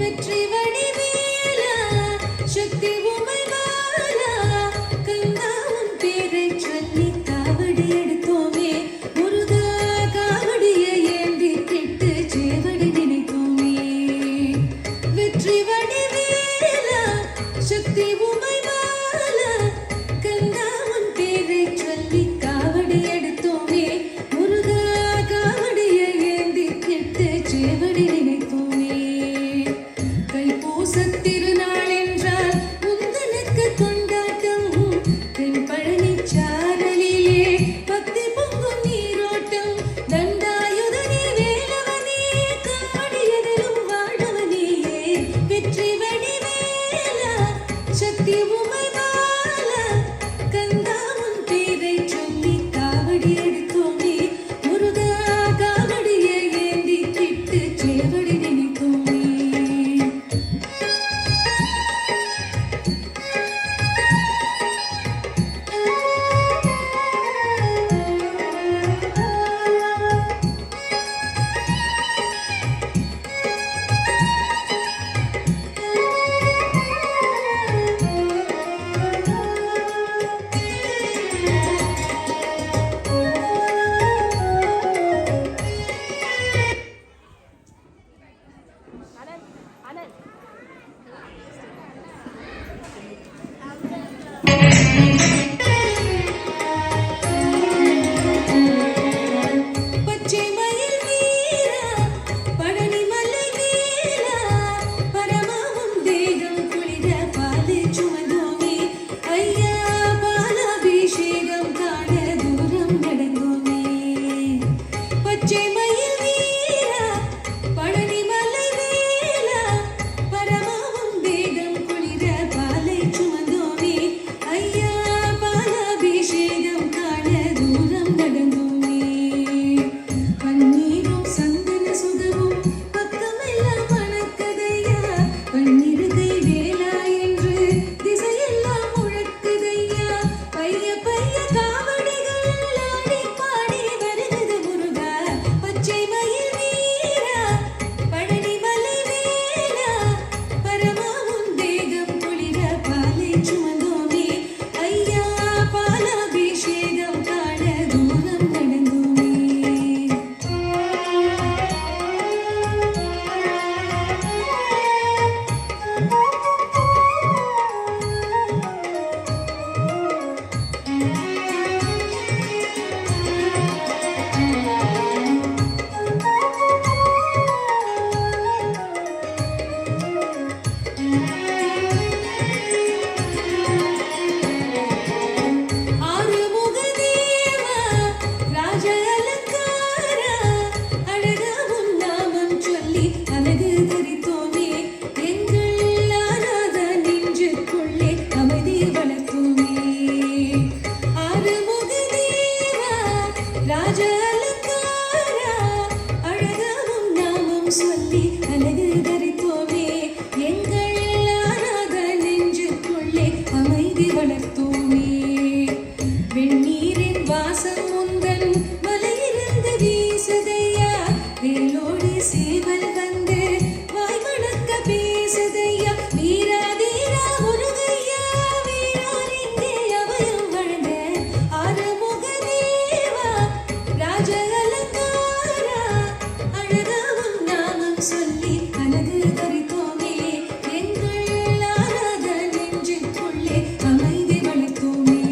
வெற்றி வடிவேலா சக்தி உமை பாலா கந்தா உன் பேரை சொல்லி காவடி எடுத்தோமே முருகா காவடியை ஏந்தி கிட்டு சேவடி நினைத்தோமே வெற்றி வடிவேலா சக்தி உமை பாலா கந்தா உன் பேரை சொல்லி காவடி எடுத்தோமே முருகா காவடியை ஏந்தி கிட்டு சேவடி நினைத்தோமே தைப்பூசத் திருநாள் என்றால் முந்தனுக்கு கொண்டாட்டம் தென்பழனி சாரலிலே பக்தி பொங்கும் நீரோட்டம் தண்டாயுதனே வேலவனே காவடியதிலும் வாழவனேயே வெற்றி வடிவேலா சக்தி உமை பாலா கந்தா உன் பேரை சொல்லி காவடி எடுத்தோமே முருகா காவடியை ஏந்தி கிட்டு சேவடி நினைத்தோமே பச்சை மயில் வீரா பழனி மலை வேலா பரமாவும் தேகம் குளிர பாலை சுமந்தோமே ஐயா பாலாபிஷேகம் காண தூரம் நடந்தோமே பச்சை மயில் வீரா பழனி மலை வேலா பரமாவும் தேகம் குளிர பாலை சுமந்தோமே ஐயா பாலாபிஷேகம் காண தூரம் நடந்தோமே பன்னீரும் சந்தன சுகமும் பக்கமெல்லாம் மணக்குதையா பன்னிருகை வேலா என்று திசையெல்லாம் முழக்குதையா பைய பைய காவடிகள் ஆடி பாடி வருகிறது முருகா பச்சை மயில் வீரா பழனி மலை வேலா பரமாவும் தேகம் குளிர பாலை சுமந்தோமே ஐயா பாலாபிஷேகம் காண தூரம் நடந்தோமே ஆறுமுகதேவா ராஜ அலங்காரா அழகா உன் நாமம் சொல்லி அழகு தரித்தோமே எங்கள் ஆராத நெஞ்சுக்குள்ளே அமைதி வளர்த்தோமே ஆறுமுகதேவா ராஜ அலங்காரா அழகா உன் நாமம் சொல்லி அழகு தரித்தோமே எங்கள் ஆராத நெஞ்சுக்குள்ளே அமைதி வளர்த்தோமே வெந்நீரின் வாசம் முந்தன் மலையிலிருந்து வீசுதையா வேலோடு சேவல் வந்து வாய் மணக்க பேசுதையா வீரா தீரா முருகையா வீரார் இங்கே அபயம் வழங்க ஆறுமுகதேவா ராஜ அலங்காரா அழகா உன் நாமம் சொல்லி அழகு தரித்தோமே எங்கள் ஆராத நெஞ்சுக்குள்ளே அமைதி வளர்த்தோமே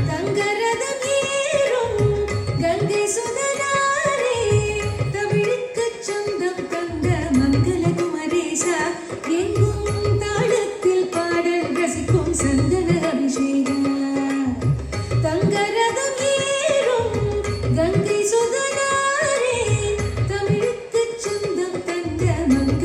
தங்கரதம் ஏறும் கங்கை சுதனாரே தமிழுக்குச் சொந்தம் தந்த மங்கள குமரேசா எங்கும் தாளத்தில் பாடல் ரசிக்கும் சந்தன அபிஷேகா தங்கரதம் ஏறும் கங்கை சுதனாரே தமிழுக்குச் சொந்தம் தந்த மங்கள